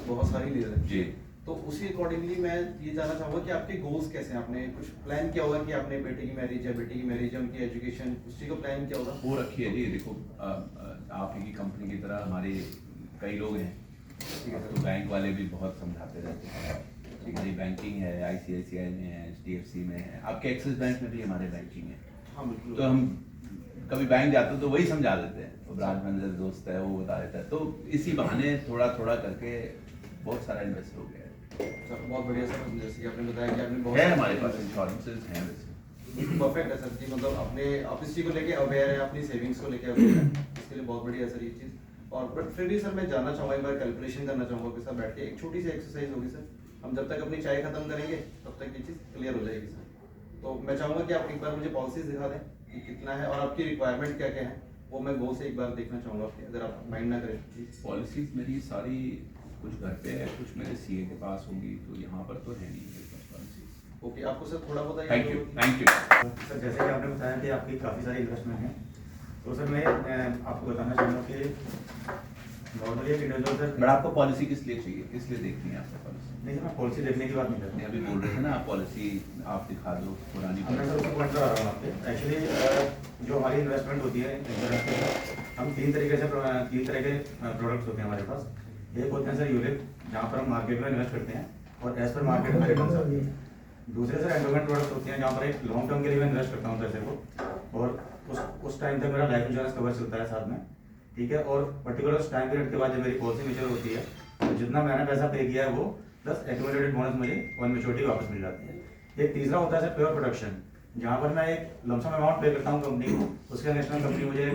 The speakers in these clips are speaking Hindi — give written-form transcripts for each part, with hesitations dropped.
बहुत सारी लीडर है जी। तो उसी अकॉर्डिंगली मैं ये जानना चाहूँगा कि आपके गोल्स कैसे हैं? आपने कुछ प्लान किया होगा कि आपने बेटे की मैरिज है, बेटी की मैरिज है, उनकी एजुकेशन, उस चीज़ को प्लान किया होगा? वो रखिए जी, देखो आप ही की कंपनी की तरह हमारे कई लोग हैं, ठीक है तो बैंक वाले भी बहुत समझाते रहते हैं। हमारी बैंकिंग है, ICICI में है, HDFC में है, आपके एक्सिस बैंक में भी हमारे बैंकिंग है। हाँ बिल्कुल। तो हम कभी बैंक जाते हैं तो वही समझा देते हैं, वो ब्रांच मैनेजर दोस्त है वो बता देता है, तो इसी बहाने थोड़ा थोड़ा करके बहुत सारा इन्वेस्ट हो गया सर बहुत बढ़िया सर, जैसे कि आपने बताया कि आपने बहुत है। हमारे पास इंश्योरेंसेज हैं वैसे। परफेक्ट है सर जी, मतलब अपने आप इस चीज़ को लेके अवेयर है, अपनी सेविंग्स को लेके अवेयर है, इसके लिए बहुत बढ़िया है सर ये चीज़। और बट फिर भी सर मैं जानना चाहूँगा, एक बार कैलकुलेशन करना चाहूँगा आपके साथ बैठ के, एक छोटी सी एक्सरसाइज होगी सर। हम जब तक अपनी चाय खत्म करेंगे तब तक ये चीज़ क्लियर हो जाएगी सर। तो मैं चाहूँगा कि आप एक बार मुझे पॉलिसीज दिखा दें कि कितना है और आपकी रिक्वायरमेंट क्या क्या है, वो मैं वो से एक बार देखना चाहूँगा आपकी, अगर आप माइंड ना करें प्लीज। पॉलिसीज मेरी सारी कुछ घर पे है, कुछ मेरे CA के पास होंगी, तो यहाँ पर तो है नहीं मेरे पास पॉलिसीज। ओके, आपको सर थोड़ा बहुत thank you, thank you. Sir जैसे कि आपने बताया कि आपकी काफ़ी सारी इन्वेस्टमेंट है, तो सर मैं आपको बताना चाहूँगा कि नॉर्मली एक इंडिविजुअल सर। बट आपको पॉलिसी किस लिए चाहिए, किस लिए देखनी है आपको पॉलिसी? नहीं, मैं पॉलिसी देखने की बात नहीं करता। नहीं, अभी बोल रहे थे ना आप पॉलिसी आप दिखा दो पुरानी मैं सर उसको पॉइंट करा रहा हूँ आपके। एक्चुअली जो हमारी इन्वेस्टमेंट होती है इंश्योरेंस के साथ, हम तीन तरह के प्रोडक्ट्स होते हैं हमारे पास। एक होते हैं सर यूलिप, जहाँ पर हम मार्केट में इन्वेस्ट करते हैं और एज पर मार्केट में रिटर्न आती है। दूसरे सर एंडोमेंट प्रोडक्ट्स होते हैं, जहाँ पर एक लॉन्ग टर्म के लिए मैं इन्वेस्ट करता हूँ पैसे को, और उस टाइम तक मेरा लाइफ इंश्योरेंस कवर चलता है साथ में, ठीक है। और पर्टिकुलर उस टाइम पीरियड के बाद जब मेरी पॉलिसी मैच्योर होती है, तो जितना मैंने पैसा पे किया है वो प्लस एक्यूमुलेटेड बोनस मुझे ऑन मैच्योरिटी वापस मिल जाती है। एक तीसरा होता है सर प्योर प्रोडक्शन, जहाँ पर मैं एक लमसम अमाउंट पे करता हूँ कंपनी को, उसके नेशनल कंपनी मुझे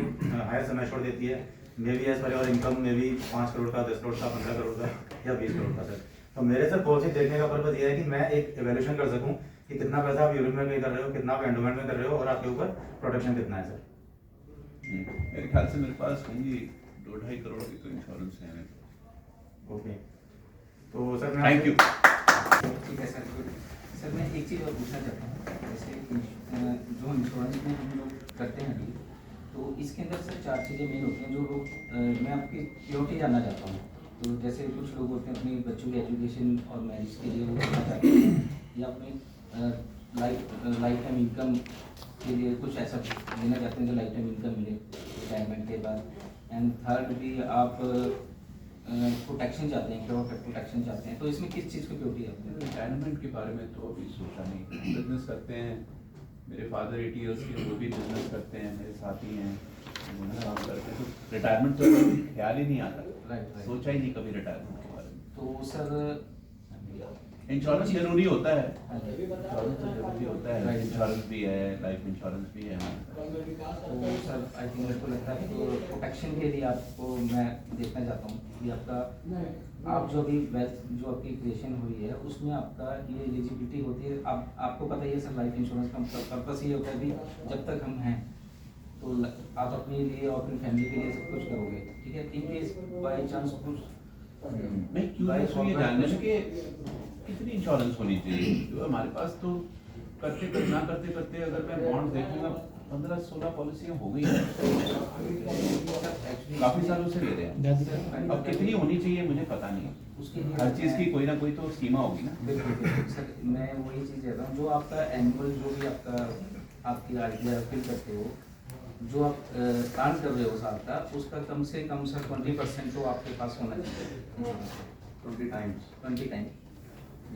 हायर सम एश्योर्ड देती है, may be as per your income may be 5 crore का, 10 करोड़ का, 15 करोड़ का या 20 करोड़ का सर। तो मेरे सर पॉलिसी देखने का पर्पज ये है कि मैं एक एवेल्यूशन कर सकूँ कि कितना पैसा आप यूरोप में पे कर रहे हो, कितना आप एंडोमेंट में कर रहे हो, और आपके ऊपर प्रोटेक्शन कितना है सर। मेरे ख्याल से मेरे पास होंगी 2-2.5 करोड़ की तो इंश्योरेंस है मेरे पास। ओके, तो सर मैं थैंक यू। ठीक है सर, गुड। सर मैं एक चीज़ और पूछना चाहता हूँ, जैसे जो इंश्योरेंस में हम लोग करते हैं अभी, तो इसके अंदर सर 4 चीज़ें मेन होती हैं जो लोग मैं आपकी प्योरिटी जानना चाहता हूँ। तो जैसे कुछ लोग होते हैं अपने बच्चों की एजुकेशन और मैरिज के लिए वो करना चाहते हैं, या अपने लाइफ टाइम इनकम के लिए कुछ ऐसा लेना चाहते हैं जो लाइफ टाइम इनकम मिले रिटायरमेंट के बाद। एंड थर्ड भी आप प्रोटेक्शन चाहते हैं, प्रोटेक्शन चाहते हैं, तो इसमें किस चीज़ की प्योरिटी है? रिटायरमेंट के बारे में तो अभी सोचा नहीं। बिजनेस करते हैं, मेरे फादर 80 इयर्स के, वो भी बिजनेस करते हैं, मेरे साथी हैं, वो काम करते हैं, तो रिटायरमेंट तो कभी ख्याल ही नहीं आता। राइट। सोचा ही नहीं कभी रिटायरमेंट के बारे में। तो सर इंश्योरेंस जरूरी होता है, हाँ जी। इंश्योरेंस तो जरूरी होता है, Right. इंश्योरेंस भी है, लाइफ इंश्योरेंस भी है हमारे पास। तो सर आई थिंक मेरे को लगता है तो प्रोटेक्शन के लिए आपको मैं देखना चाहता हूँ कि आपका आप जो अभी वेल्थ जो आपकी क्रिएशन हुई है उसमें आपका ये एलिजिबिलिटी होती है। आपको पता ही है सर, लाइफ इंश्योरेंस का पर्पस ये होता है कि जब तक हम हैं तो आप अपने लिए और अपनी फैमिली के लिए सब कुछ करोगे, ठीक है। इन केस बाई चांस कुछ मैं क्यूरियस हूँ ये जानने में कि कितनी इंश्योरेंस होनी चाहिए, जो हमारे पास तो ना करते करते अगर मैं बॉन्ड देखूंगा 15-16 पॉलिसियाँ हो गई हैं, काफी सालों से ले रहे हैं। अब कितनी होनी चाहिए मुझे पता नहीं, उसके लिए हर चीज की कोई ना कोई तो सीमा होगी ना। बिल्कुल सर, मैं वही चीज़ कह रहा हूँ, जो आपका एनुअल जो भी आपकी आइडिया फिल करते हो, जो आप अर्न कर रहे हो साल का, उसका कम से कम सर 20% तो आपके पास होना चाहिए। 20 टाइम्स। 20 टाइम।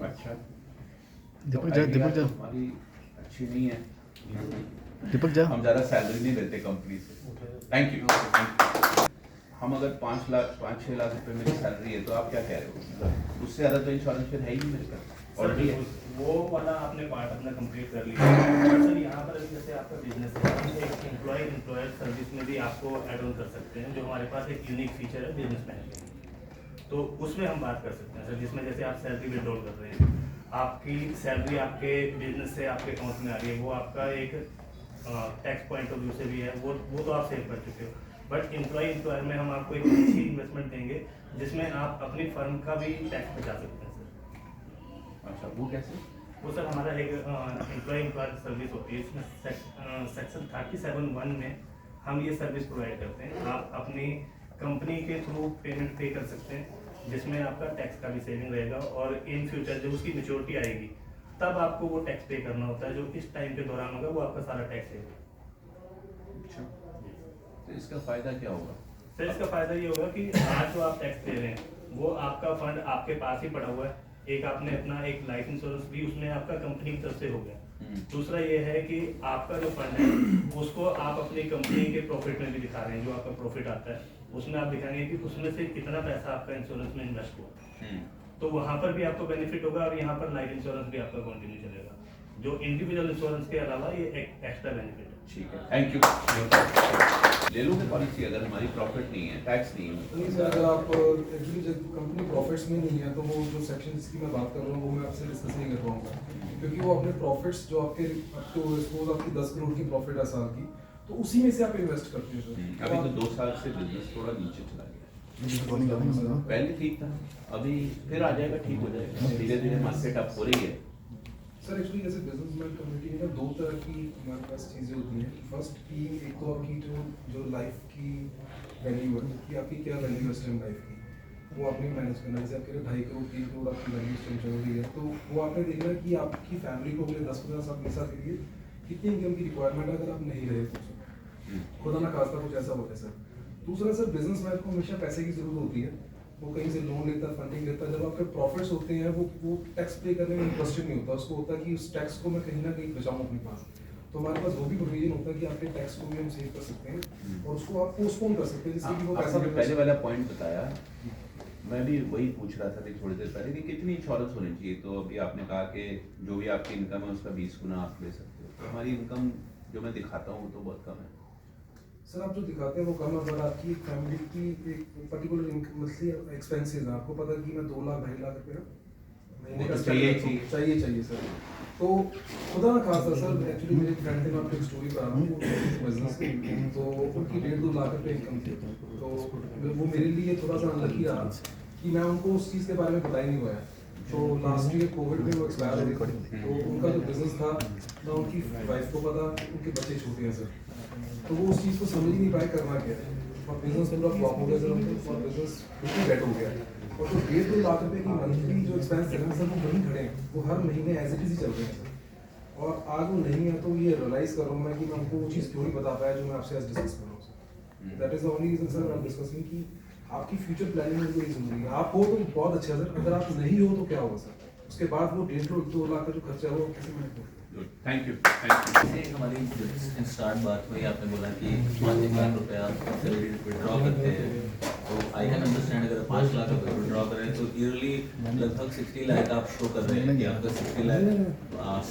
अच्छा, दीपक जा, दीपक जा, हमारी अच्छी नहीं है, दीपक जा। हम ज़्यादा सैलरी नहीं लेते कंपनी से। Thank you. हम अगर 5-6 लाख रुपए मेरी सैलरी है तो आप क्या कह रहे हो, उससे ज़्यादा तो इंश्योरेंस फिर है ही नहीं मेरे पास ऑलरेडी है। वो वाला आपने पार्ट अपना कंप्लीट कर लिया। सर यहाँ पर अभी जैसे आपका बिजनेस है, हम एक एम्प्लॉयर सर्विस में भी आपको ऐड ऑन कर सकते हैं, जो हमारे पास एक यूनिक फीचर है बिजनेस मैन के लिए। तो उसमें हम बात कर सकते हैं सर, जिसमें जैसे आप सैलरी विड्रॉल कर रहे हैं, आपकी सैलरी आपके बिजनेस से आपके अकाउंट में आ रही है, वो आपका एक टैक्स पॉइंट ऑफ व्यू से भी है, वो तो आप सेव कर चुके हो। बट एम्प्लॉयर में हम आपको एक अच्छी इन्वेस्टमेंट देंगे जिसमें आप अपनी फर्म का भी टैक्स बचा सकते हैं सर। अच्छा, वो कैसे? वो सर हमारा एक एम्प्लॉयर सर्विस होती है, इसमें सेक्शन 37(1) में हम ये सर्विस प्रोवाइड करते हैं। आप अपनी कंपनी के थ्रू पेमेंट पे कर सकते हैं जिसमें आपका टैक्स का भी सेविंग रहेगा और इन फ्यूचर जब उसकी मेच्योरिटी आएगी तब आपको वो टैक्स पे करना होता है, जो इस टाइम के दौरान होगा वो आपका सारा टैक्स है। अच्छा, तो इसका फायदा क्या होगा? सर इसका फायदा ये होगा कि आज जो आप टैक्स दे रहे हैं वो आपका फंड आपके पास ही पड़ा हुआ है। एक आपने अपना एक लाइफ इंश्योरेंस भी उसमें आपका कंपनी की तरफ से हो गया। दूसरा ये है कि आपका जो फंड है उसको आप अपनी कंपनी के प्रॉफिट में भी दिखा रहे हैं। जो आपका प्रॉफिट आता है उसमें आप दिखाएंगे कि उसमें से कितना पैसा आपका इंश्योरेंस में इन्वेस्ट हुआ, तो वहां पर भी आपको बेनिफिट होगा और यहाँ पर लाइफ इंश्योरेंस भी आपका कंटिन्यू चलेगा, जो इंडिविजुअल इंश्योरेंस के अलावा ये एक एक्स्ट्रा बेनिफिट है। ठीक है, थैंक यू। ले लोगे पॉलिसी अगर हमारी प्रॉफिट नहीं है, टैक्स नहीं है? नहीं सर, अगर आप एक्चुअली जब कंपनी प्रॉफिट्स में नहीं है तो वो जो सेक्शन जिसकी मैं बात कर रहा हूँ वो मैं आपसे डिस्कस नहीं कर पाऊंगा, क्योंकि वो अपने प्रॉफिट्स जो आपके सपोज आपकी 10 करोड़ की प्रॉफिट है साल की, तो उसी में से आप इन्वेस्ट करते हैं सर। अभी तो 2 साल से बिजनेस थोड़ा नीचे चला गया, रिकॉर्डिंग कर रहे हैं पहले ठीक था, अभी फिर आ जाएगा, ठीक हो जाएगा, धीरे धीरे मार्केट अप हो रही है। सर एक्चुअली जैसे बिजनेसमैन कम्युनिटी में ना 2 तरह की हमारे पास चीज़ें होती हैं। फर्स्ट की एक तो आपकी जो लाइफ की वैल्यू है कि आपकी क्या वैल्यू है इस टाइम लाइफ की, वो आपने मैनेज करना है। जैसे आपके 2.5 करोड़ 3 करोड़ आपकी वैल्यू इस टाइम चल रही है, तो वो आपने देखना है कि आपकी फैमिली को अगले 10-15 साल 20 साल के लिए कितनी इनकम की रिक्वायरमेंट है अगर आप नहीं रहे तो खुदा ना खास्ता कुछ ऐसा होता है सर। दूसरा सर, बिजनेसमैन को हमेशा पैसे की जरूरत होती है, वो कहीं से लोन लेता है, फंडिंग लेता है। जब आपके प्रॉफिट्स होते हैं वो टैक्स पे करने में इंटरेस्टेड नहीं होता, उसको होता है कि उस टैक्स को मैं कहीं ना कहीं बचाऊं अपने पास। तो हमारे पास वो भी प्रोविजन होता है कि आपके टैक्स को भी हम सेव कर सकते हैं और उसको आप पोस्टपोन कर सकते हैं, जिससे कि वो पैसा आपने पहले वाला पॉइंट बताया, मैं भी वही पूछ रहा था अभी थोड़ी देर पहले कि कितनी इंश्योरेंस होनी चाहिए। तो अभी आपने कहा कि जो भी आपकी इनकम है उसका 20 गुना आप ले सकते हो, तो हमारी इनकम जो मैं दिखाता हूँ वो तो बहुत कम है सर। आप जो दिखाते हैं वो कम है, बट आपकी फैमिली की एक पर्टिकुलर मंथली एक्सपेंसेस है। आपको पता है कि मैं 2 लाख 2.5 लाख रुपये महीने का चाहिए सर। तो खुदा ना खासा सर, एक्चुअली मेरे फ्रेंड थे, मैं आपको एक स्टोरी बता रहा हूँ, वो बिजनेस की, तो उनकी 1.5-2 लाख रुपये इनकम थी। तो वो मेरे लिए थोड़ा सा अनलकी रहा कि मैं उनको उस चीज़ के बारे में बता ही नहीं पाया। तो लास्ट ईयर कोविड में वो एक्सपायर हो गई, तो उनका जो बिजनेस था ना उनकी वाइफ को पता, उनके बच्चे छोटे हैं सर, तो वो उस चीज़ को समझ ही नहीं पाए करना क्या है। और बिजनेस पूरा फ्लॉप हो गया सर, और बिजनेस बिल्कुल डेड हो गया। और तो 1.5-2 लाख रुपये की मंथली जो एक्सपेंस है ना सर, वो वहीं खड़े हैं, वो हर महीने एज इट इज ही चल रहे हैं सर। और आज वो नहीं है, तो ये रियलाइज़ कर रहा हूँ मैं कि मैं उनको वो चीज़ क्यों नहीं बता पाया जो मैं आपसे आज डिस्कस कर रहा हूँ sir. That is the only reason sir, I am discussing कि आपकी फ्यूचर प्लानिंग में बड़ी ज़रूरी है। आप हो तो बहुत अच्छा सर, अगर आप नहीं हो तो क्या होगा सर, उसके बाद वो 1.5-2 लाख का जो खर्चा है वो कैसे मैनेज करें। Thank you. हमारी स्टार्ट बात हुई, आपने बोला कि 5 लाख रुपए आप सैलरी विड्रॉ करते हैं, तो आई कैन अंडरस्टैंड अगर 5 लाख रुपए विड्रॉ करें तो ईयरली लगभग 60 लाख आप शो कर रहे हैं कि आपका 60 लाख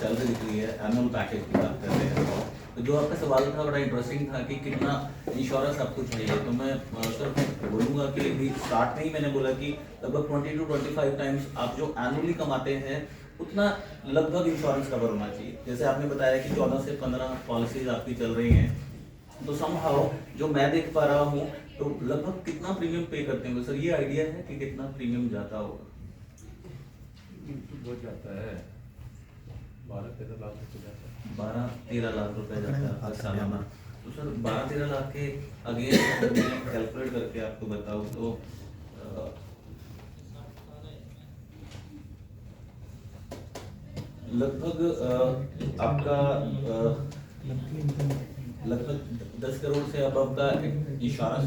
सैलरी दिख रही है, एनुअल पैकेज की बात कर रहे हैं। तो जो आपका सवाल था बड़ा इंटरेस्टिंग था कि कितना इंश्योरेंस आपको चाहिए, तो मैं सर बोलूँगा कि अभी स्टार्ट में ही मैंने बोला कि लगभग 20 to 25 टाइम्स आप जो एनुअली कमाते हैं उतना लगभग इंश्योरेंस कवर होना चाहिए। जैसे आपने बताया कि 14 से 15 पॉलिसीज आपकी चल रही हैं, तो समहाउ जो मैं देख पा रहा हूँ तो लगभग कितना प्रीमियम पे करते होंगे सर, ये आइडिया है कि कितना प्रीमियम जाता होगा? तो बहुत जाता है, 12-13 लाख रुपये जाता है। 12-13 लाख रुपए जाता है हर सालाना। तो सर 12-13 लाख के अगेन मैं कैलकुलेट करके आपको बताऊँ तो लगभग आपका लगभग 10 करोड़ से अब आपका इंश्योरेंस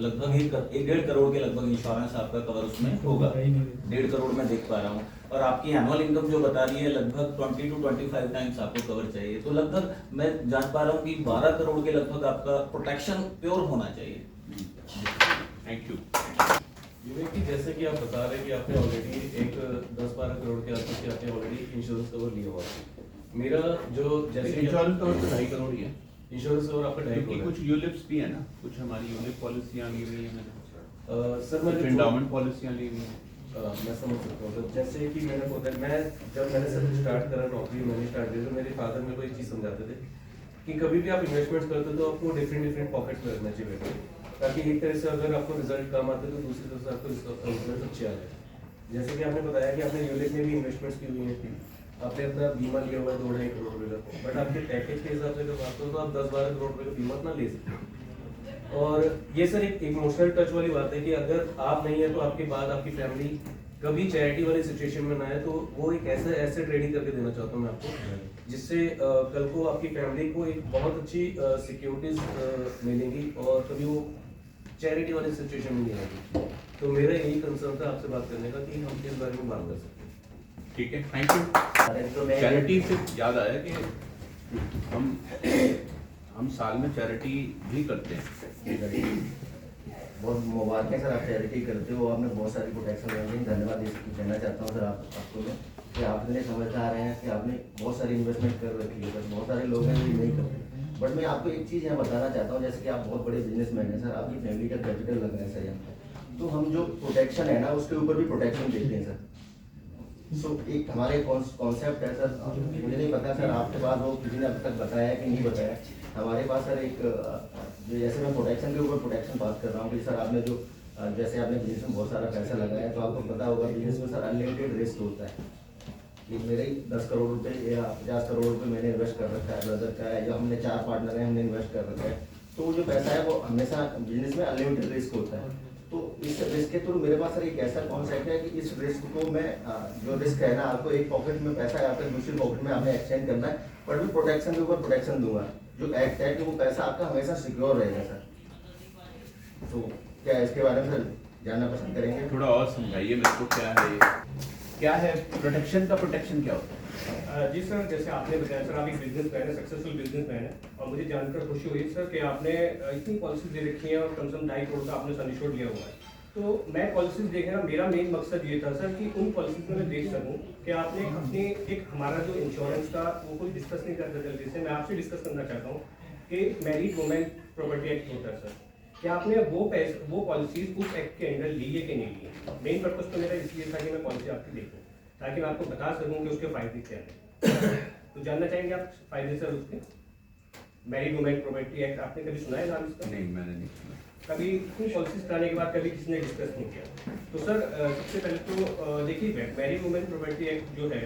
लगभग 1.5 करोड़ के लगभग इंश्योरेंस आपका कवर उसमें होगा। 1.5 करोड़ में देख पा रहा हूँ, और आपकी एनुअल इनकम जो बता रही है लगभग 20 to 25 टाइम्स आपको कवर चाहिए, तो लगभग मैं जान पा रहा हूँ कि 12 करोड़ के लगभग आपका प्रोटेक्शन प्योर होना चाहिए। Thank you. यूनिक की जैसे कि आप बता रहे हैं कि आपने ऑलरेडी एक 10-12 करोड़ के आसपास की आपने ऑलरेडी इंश्योरेंस कवर लिया हुआ है। मेरा जो जैसे इंश्योरेंस कवर तो 2.5 करोड़ ही है, इंश्योरेंस कवर आपका 2.5 क्योंकि करोड़ कुछ यूलिप्स भी है ना, कुछ हमारी यूलिप पॉलिसियाँ ली हुई हैं मैंने, सर मैंने एंडाउमेंट पॉलिसियाँ ली हुई हैं। मैं समझ सकता हूँ। जैसे कि मैंने बोला, मैं जब मैंने सब स्टार्ट करा, नौकरी मैंने स्टार्ट की, तो मेरे फादर मेरे को एक चीज़ समझाते थे कि कभी भी आप इन्वेस्टमेंट्स करते हो तो आपको डिफरेंट पॉकेट्स में रखना चाहिए बेटा, ताकि एक तरह से अगर आपको रिजल्ट कम आते तो दूसरी तरफ से आपको रिजल्ट अच्छे आ जाए। जैसे कि आपने बताया कि आपने यूलिप में भी इन्वेस्टमेंट्स की हुई हैं, आपने अपना बीमा लिया हुआ है 2-2.5 करोड़ रुपये का, बट आपके पैकेज के हिसाब से अगर बात करो तो आप 10-12 करोड़ रुपये का बीमा ना ले सकते। और ये सर एक इमोशनल टच वाली बात है कि अगर आप नहीं है तो आपके बाद आपकी फैमिली कभी चैरिटी वाली सिचुएशन में ना आए, तो वो एक ऐसा एसेट रेडी करके देना चाहता हूँ मैं आपको, जिससे कल को आपकी फैमिली को एक बहुत अच्छी सिक्योरिटीज मिलेंगी और कभी वो चैरिटी वाली सिचुएशन में नहीं आएगी। तो मेरा यही कंसर्न था आपसे बात करने का कि हम इस बारे में बात कर सकते हैं। ठीक है, थैंक यू। चैरिटी से याद आया कि हम साल में चैरिटी भी करते हैं। बहुत मुबारक है सर, आप चैरिटी करते हो, आपने बहुत सारी प्रोटेक्शन दी। धन्यवाद कहना चाहता हूँ सर आपको मैं कि आप इतने समझदार हैं कि आपने बहुत सारी इन्वेस्टमेंट कर रखी है सर। बहुत सारे लोग हैं जो नहीं करते, बट मैं आपको एक चीज़ यहाँ बताना चाहता हूँ, जैसे कि आप बहुत बड़े बिजनेसमैन हैं सर, आपकी फैमिली का कैपिटल लग रहा है सर यहाँ, तो हम जो प्रोटेक्शन है ना उसके ऊपर भी प्रोटेक्शन देते हैं सर। सो एक हमारे कॉन्सेप्ट है सर, मुझे नहीं पता सर आपके पास वो किसी ने अब तक बताया कि नहीं बताया। हमारे पास सर एक जो जैसे मैं प्रोटेक्शन के ऊपर प्रोटेक्शन बात कर रहा हूँ कि सर आपने जो जैसे आपने बिजनेस में बहुत सारा पैसा लगाया, तो आपको पता होगा बिजनेस में सर अनलिमिटेड रिस्क होता है कि मेरे ही 10 करोड़ रुपए या 50 करोड़ रुपए मैंने इन्वेस्ट कर रखा है, ब्रदर का है, या हमने 4 पार्टनर हैं हमने इन्वेस्ट कर रखा है, तो जो पैसा है वो हमेशा बिजनेस में अनलिमिटेड रिस्क होता है। तो इस रिस्क के थ्रू मेरे पास सर एक ऐसा कॉन्सेप्ट है कि इस रिस्क को मैं जो रिस्क है ना, आपको एक पॉकेट में पैसा है, आपको दूसरी पॉकेट में आपने एक्सचेंज करना है, पर मैं प्रोटेक्शन के ऊपर प्रोटेक्शन दूंगा, जो एक्ट है कि वो पैसा आपका हमेशा सिक्योर रहेगा सर। तो क्या इसके बारे में सर जानना पसंद करेंगे? थोड़ा और समझाइए मेरे को, क्या है प्रोटेक्शन का? प्रोटेक्शन क्या होता है? जी सर, जैसे आपने बताया सर, आप एक बिजनेसमैन है, सक्सेसफुल बिजनेसमैन है, और मुझे जानकर खुशी हुई सर कि आपने इतनी पॉलिसीज दे रखी हैं और कम से कम 2.5 करोड़ का आपने सन इंश्योर लिया हुआ है। तो मैं पॉलिसीज देखना, मेरा मेन मकसद ये था सर कि उन पॉलिसीज में मैं देख सकूं कि आपने अपने एक हमारा जो इंश्योरेंस का वो कोई डिस्कस नहीं करता जल्दी से, मैं आपसे डिस्कस करना चाहता हूँ कि मैरिड वुमेन प्रॉपर्टी एक्ट होता है सर, क्या आपने वो पॉलिसीज उस एक्ट के अंडर ली है कि नहीं ली? मेन पर्पज तो मेरा इसलिए था कि मैं पॉलिसी आपकी देखूँ ताकि मैं आपको बता सकूँ कि उसके फायदे क्या हैं। तो जानना चाहेंगे आप फायदे सर उसके? मैरिड वुमेन प्रॉपर्टी एक्ट आपने कभी सुना है नाम इसका? नहीं, मैंने नहीं सुना। कभी इतनी पॉलिसीज कराने के बाद कभी किसी ने डिस्कस नहीं किया। तो सर सबसे पहले तो देखिए, मैरिड वुमेन प्रॉपर्टी एक्ट जो है,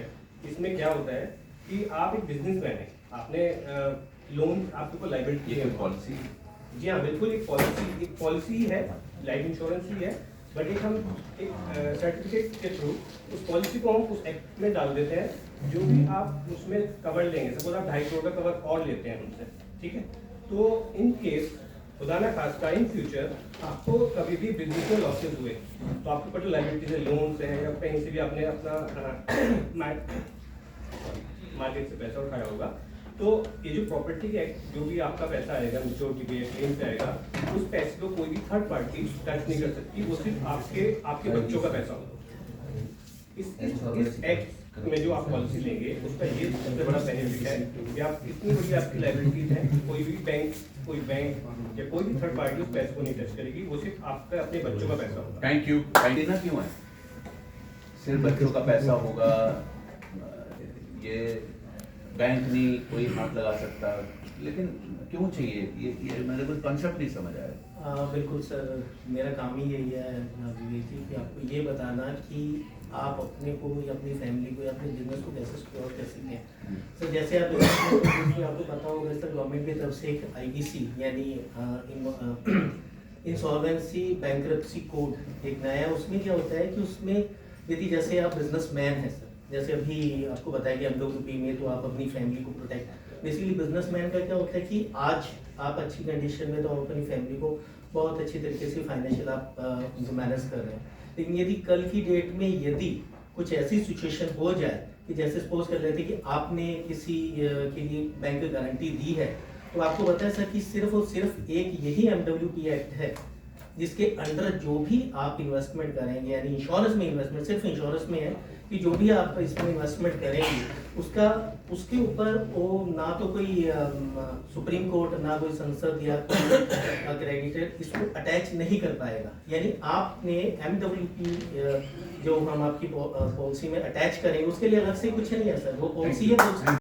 इसमें क्या होता है कि आप एक बिजनेसमैन है, आपने लोन आपके ऊपर लाइबिलिटी है, पॉलिसी। जी हाँ बिल्कुल, एक पॉलिसी ही है, लाइफ इंश्योरेंस ही है, बट एक हम एक सर्टिफिकेट के थ्रू उस पॉलिसी को हम उस एक्ट में डाल देते हैं, जो भी आप उसमें कवर लेंगे। सपोज आप 2.5 करोड़ का कवर और लेते हैं हमसे, ठीक है, तो इन केस खुदा ना खास्ता इन फ्यूचर आपको कभी भी बिजनेस में लॉसेज हुए तो आपके ऊपर लाइबिलिटीज है, लोन्स है, या कहीं से भी आपने अपना मार्केट से पैसा उठाया होगा, तो ये जो प्रॉपर्टी एक्ट जो भी आपका पैसा आएगा, मेच्योरिटी पे क्लेम पे आएगा, उस पैसे को कोई भी थर्ड पार्टी टच नहीं कर सकती, वो सिर्फ आपके बच्चों का पैसा होगा। इस एक्ट में जो आप पॉलिसी लेंगे उसका ये सबसे बड़ा बेनिफिट है कि आप इतनी बड़ी आपकी लाइबिलिटीज है, कोई बैंक या कोई भी थर्ड पार्टी उस पैसे को नहीं टच करेगी, वो सिर्फ आपका अपने बच्चों का पैसा होगा। Thank you. देना क्यों है? सिर्फ बच्चों का पैसा होगा, ये बैंक नहीं कोई हाथ लगा सकता, लेकिन क्यों चाहिए? ये मेरे को कंसेप्ट नहीं समझ आया। बिल्कुल सर, मेरा काम ही यही है विवेक जी कि आपको ये बताना कि आप अपने को या अपनी फैमिली को या अपने बिजनेस को कैसे सिक्योर कर सकते हैं। सर जैसे आप आपको पता होगा सर, गवर्नमेंट की तरफ से एक IBC यानी इंसॉल्वेंसी बैंक्रप्सी कोड एक नया है। उसमें क्या होता है कि उसमें यदि जैसे आप बिजनेसमैन हैं सर, जैसे अभी आपको बताया कि MWP में तो आप अपनी फैमिली को प्रोटेक्ट, बेसिकली बिजनेसमैन का क्या होता है कि आज आप अच्छी कंडीशन में तो आप अपनी फैमिली को बहुत अच्छी तरीके से फाइनेंशियल आप मैनेज कर रहे हैं, लेकिन यदि कल की डेट में यदि कुछ ऐसी सिचुएशन हो जाए कि जैसे सपोज कर लेते कि आपने किसी के लिए बैंक गारंटी दी है, तो आपको पता है सर कि सिर्फ और सिर्फ एक यही MWP एक्ट है जिसके अंडर जो भी आप इन्वेस्टमेंट करेंगे, यानी इंश्योरेंस में इन्वेस्टमेंट, सिर्फ इंश्योरेंस में है कि जो भी आप इसमें इन्वेस्टमेंट करेंगे उसके ऊपर वो ना तो कोई सुप्रीम कोर्ट, ना कोई संसद या कोई क्रेडिटर इसको अटैच नहीं कर पाएगा। यानी आपने MWP जो हम आपकी पॉलिसी में अटैच करेंगे उसके लिए अलग से कुछ नहीं है सर, वो पॉलिसी है।